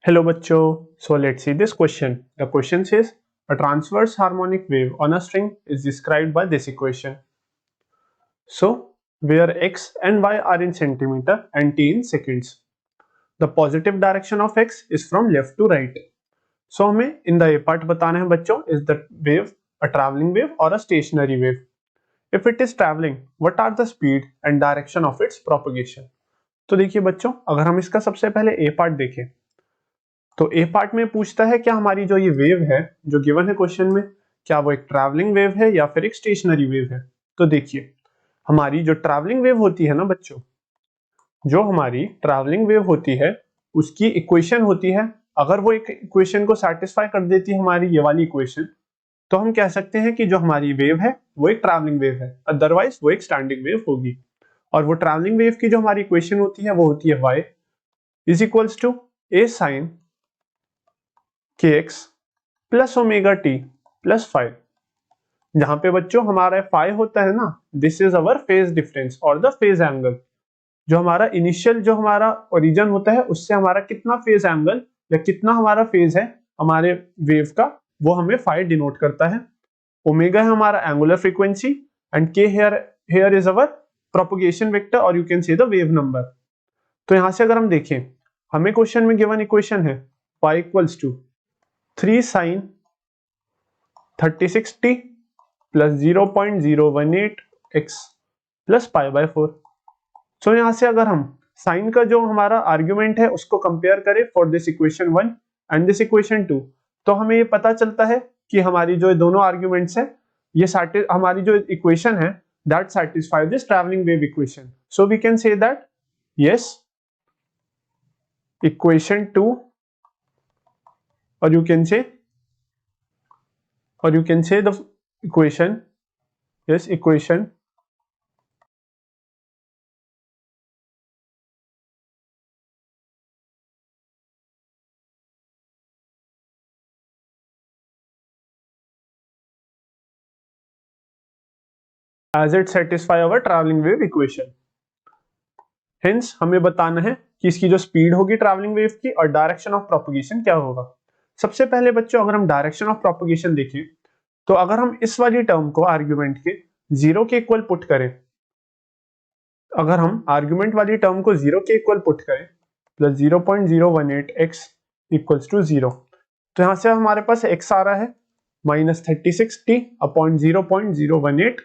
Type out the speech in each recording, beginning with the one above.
Hello बच्चों, so let's see this question. The question says a transverse harmonic wave on a string is described by this equation. So where x and y are in centimeter and t in seconds. The positive direction of x is from left to right. So हमें in the A part बताना है बच्चों, is the wave a traveling wave or a stationary wave? If it is traveling, what are the speed and direction of its propagation? तो देखिए बच्चों, अगर हम इसका सबसे पहले A part देखें तो ए पार्ट में पूछता है क्या हमारी जो ये वेव है जो गिवन है क्वेश्चन में, क्या वो एक ट्रैवलिंग वेव है या फिर एक स्टेशनरी वेव है। तो देखिए हमारी जो ट्रैवलिंग वेव होती है ना बच्चों, जो हमारी ट्रैवलिंग वेव होती है उसकी इक्वेशन होती है, अगर वो एक इक्वेशन को सेटिस्फाई कर देती है हमारी ये वाली इक्वेशन, तो हम कह सकते हैं कि जो हमारी वेव है वो एक ट्रैवलिंग वेव है, अदरवाइज वो एक स्टैंडिंग वेव होगी। और वो ट्रैवलिंग वेव की जो हमारी इक्वेशन होती है वो होती है y is equals to a sin kx plus omega t plus five. जहां पे बच्चों हमारा फाइव होता है ना, this is our phase difference और द फेज एंगल। जो हमारा इनिशियल जो हमारा ओरिजिन होता है उससे हमारा कितना फेज एंगल या कितना हमारा फेज है हमारे वेव का, वो हमें फाइव डिनोट करता है। ओमेगा है हमारा angular frequency and k here is our propagation vector और you can see the wave number. तो यहां से अगर हम देखें, हमें क्वेश्चन में गिवन इक्वेशन है y equals to 3 sin 36t plus 0.018 x plus pi by 4। So यहां से अगर हम साइन का जो हमारा आर्ग्यूमेंट है उसको कंपेयर करें for this equation 1 and this equation 2, तो हमें ये पता चलता है कि हमारी जो दोनों आर्ग्यूमेंट्स है ये हमारी जो इक्वेशन है that satisfy this travelling wave equation. So we can say that yes equation 2 or you can say the equation, yes, equation as it satisfy our traveling wave equation. Hence हमें बताना है कि इसकी जो स्पीड होगी travelling wave की और direction of propagation क्या होगा। सबसे पहले बच्चों अगर हम डायरेक्शन ऑफ प्रोपगेशन देखें, तो अगर हम इस वाली टर्म को आर्ग्यूमेंट के जीरो के इक्वल पुट करें, अगर हम आर्ग्यूमेंट वाली टर्म को जीरो के इक्वल पुट करें प्लस 0.018 x इक्वल्स टू 0, तो यहां से हमारे पास x आ रहा है माइनस 36t अपॉन 0.018,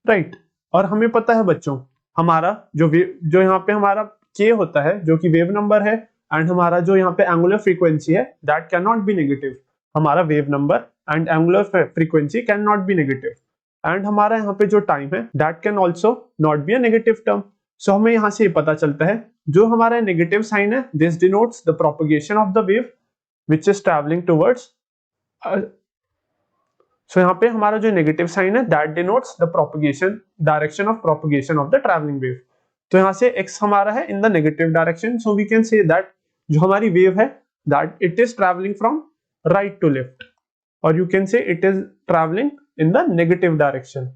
राइट। और हमें पता है बच्चों हमारा जो यहाँ पे हमारा k होता है जो कि वेव नंबर है एंड हमारा जो यहाँ पे एंगुलर फ्रीक्वेंसी है that can not be negative. हमारा wave number and angular frequency can not be negative and हमारा यहाँ पे जो टाइम है that can also not be a negative term. So हमें यहाँ से ये पता चलता है जो हमारा नेगेटिव साइन है this denotes the propagation of the wave which is travelling towards. So यहाँ पे हमारा जो नेगेटिव साइन है that denotes the propagation direction of propagation of the travelling wave. तो यहाँ से x हमारा है in the negative direction, so we can say that जो हमारी वेव है that it is travelling from right to left और you can say it is travelling in the negative direction.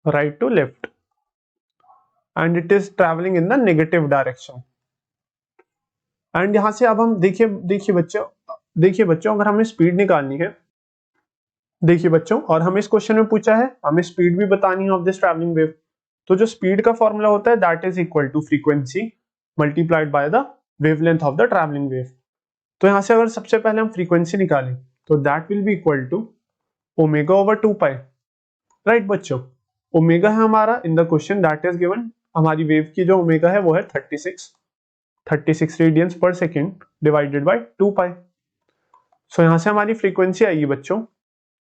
Right to left and it is traveling in the negative direction. And यहां से अब हम देखिए बच्चों अगर हमें स्पीड निकालनी है, देखिए बच्चों, और हमें इस क्वेश्चन में पूछा है हमें स्पीड भी बतानी है ऑफ दिस ट्रैवलिंग वेव, तो जो स्पीड का फॉर्मूला होता है that is equal to frequency multiplied by the wavelength of the travelling wave. तो यहां से अगर सबसे पहले हम फ्रीक्वेंसी निकालें तो that will be equal to omega over 2 pi, right बच्चों। ओमेगा है हमारा in the question that is given, हमारी वेव की जो ओमेगा है वो है 36 radians per second divided by 2 pi. So यहां से हमारी फ्रीक्वेंसी आएगी बच्चों,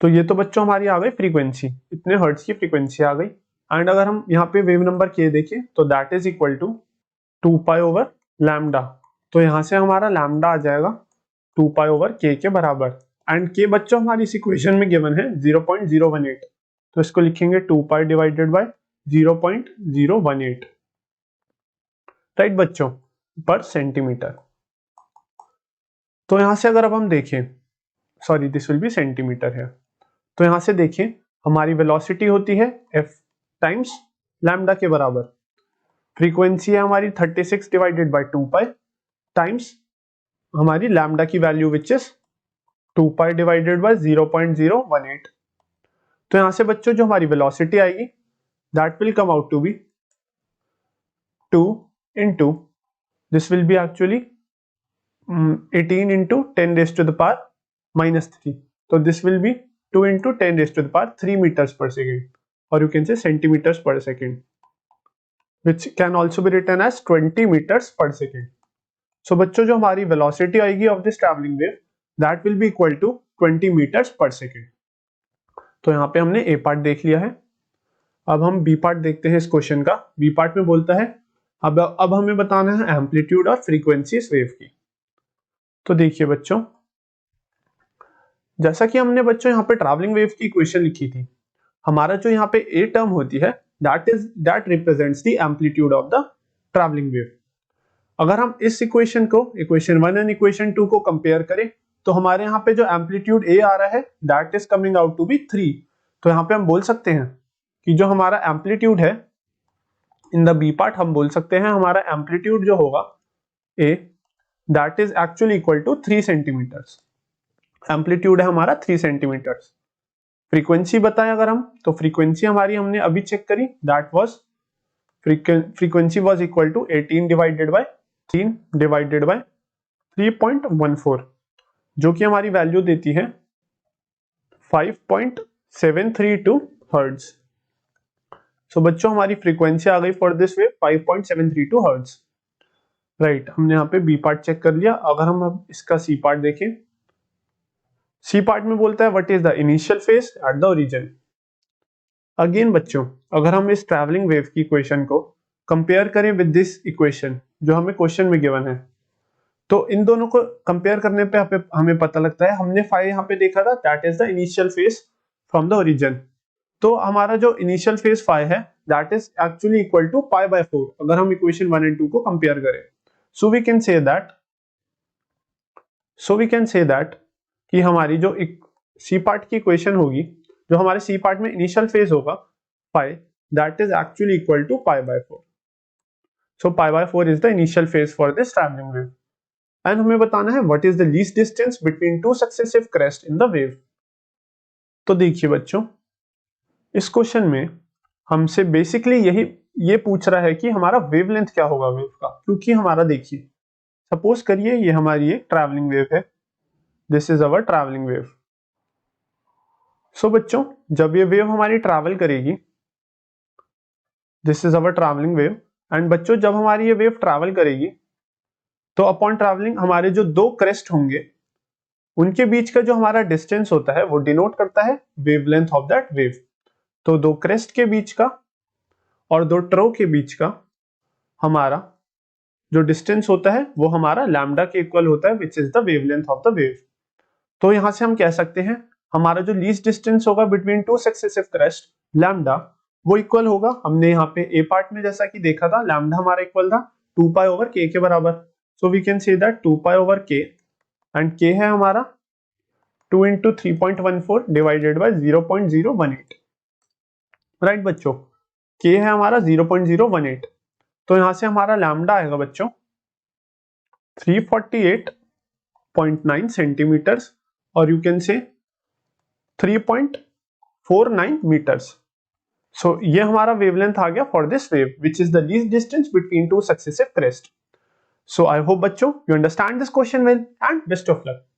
तो ये तो बच्चों हमारी आ गई फ्रीक्वेंसी, इतने हर्ट्ज की फ्रीक्वेंसी आ गई। एंड अगर हम यहाँ पे वेव नंबर के देखें तो that is equal to 2 pi over lambda, तो यहाँ से हमारा लैम्डा आ जाएगा 2 पाई ओवर के बराबर। एंड के बच्चों हमारी इस इक्वेशन में गिवन है 0.018, तो इसको लिखेंगे 2 पाई डिवाइडेड बाय 0.018, राइट बच्चों, पर सेंटीमीटर। तो यहां से अगर अब हम देखें, sorry this will be centimetre है, तो यहां से देखें हमारी वेलोसिटी होती है f टाइम्स लैम्डा के बराबर। फ्रीक्वेंसी है हमारी 36 डिवाइडेड बाय 2 पाई टाइम्स हमारी लैम्डा की value which is 2 pi divided by 0.018। तो यहां से बच्चों जो हमारी वेलोसिटी आएगी that will come out to be 2 into this will be actually 18 into 10 raised to the power minus 3. So this will be 2 into 10 raised to the power 3 meters per second, or you can say centimeters per second, which can also be written as 20 meters per second. So बच्चों जो हमारी velocity आएगी of this traveling wave that will be equal to 20 meters per second. तो यहाँ पे हमने A part देख लिया है। अब हम B पार्ट देखते हैं इस क्वेश्चन का। B पार्ट में बोलता है अब हमें बताना है एम्पलीट्यूड और फ्रीक्वेंसी इस वेव की। तो देखिए बच्चों, जैसा कि हमने बच्चों यहाँ पे ट्रैवलिंग वेव की इक्वेशन लिखी थी, हमारा जो यहाँ पे ए टर्म होती है that represents the amplitude of the travelling wave. अगर हम इस इक्वेशन को इक्वेशन 1 एंड इक्वेशन 2 को कंपेयर करें तो हमारे यहाँ पे जो एम्पलीट्यूड ए आ रहा है that is coming out to be 3। तो यहाँ पे हम बोल सकते हैं कि जो हमारा एम्पलीट्यूड है इन द बी पार्ट, हम बोल सकते हैं हमारा एम्पलीट्यूड जो होगा A that is actually equal to 3 centimetres. Amplitude है हमारा 3 सेंटीमीटर्स। फ्रीक्वेंसी बताएं अगर हम, तो फ्रीक्वेंसी हमारी हमने अभी चेक करी that was frequency was equal to 18 divided by 3 divided by 3.14, जो कि हमारी वैल्यू देती है 5.732 हर्ट्ज। सो बच्चों हमारी फ्रीक्वेंसी आ गई for this wave 5.732 hertz. Right, हमने यहाँ पे बी पार्ट चेक कर लिया। अगर हम अब इसका सी पार्ट देखें, सी पार्ट में बोलता है what is the initial phase at the origin. Again बच्चों, अगर हम इस ट्रैवलिंग वेव की इक्वेशन को कंपेयर करें विद दिस इक्वेशन जो हमें क्वेश्चन में गिवन है, तो इन दोनों को कंपेयर करने पे हमें पता लगता है हमने फाई यहाँ पे देखा था that is the initial phase from the origin. तो हमारा जो इनिशियल फेज फाई है that is actually equal to pi by 4 अगर हम इक्वेशन 1 एंड 2 को कंपेयर करें। So we can say that कि हमारी जो सी पार्ट की इक्वेशन होगी, जो हमारे सी पार्ट में इनिशियल फेज होगा pi that is actually equal to pi by 4। So pi by 4 is the initial phase for this travelling wave. And हमें बताना है what is the least distance between two successive crest in the wave. तो देखिए बच्चों, इस question में हमसे basically ये पूछ रहा है कि हमारा वेवलेंथ क्या होगा वेव का, क्योंकि हमारा देखिए सपोज करिए ये हमारी एक ट्रैवलिंग वेव है, this is our travelling wave. So बच्चों जब ये वेव हमारी ट्रैवल करेगी, this is our travelling wave, and बच्चों जब हमारी ये वेव ट्रैवल करेगी तो अपॉन ट्रैवलिंग हमारे जो दो क्रेस्ट होंगे उनके बीच का जो हमारा डिस्टेंस होता है वो डिनोट करता है वेवलेंथ ऑफ दैट वेव। तो दो क्रेस्ट के बीच का और दो ट्रो के बीच का हमारा जो डिस्टेंस होता है वो हमारा लैम्डा के इक्वल होता है which is the wavelength of the wave. तो यहां से हम कह सकते हैं हमारा जो लीस्ट डिस्टेंस होगा between two successive crest lambda वो इक्वल होगा, हमने यहाँ पे ए पार्ट में जैसा कि देखा था लैम्डा हमारा इक्वल था 2 पाई ओवर के के बराबर। So we can say that 2 pi over k and k है हमारा 2 into 3.14 डिवाइडेड बाय 0.018। राइट बच्चों, के है हमारा 0.018, तो यहां से हमारा लैम्डा आएगा बच्चों 348.9 सेंटीमीटर्स, और यू कैन से 3.49 मीटर्स। सो ये हमारा वेवलेंथ आ गया for this wave which is the least distance between two successive crest. So I hope बच्चों you understand this question well and best of luck.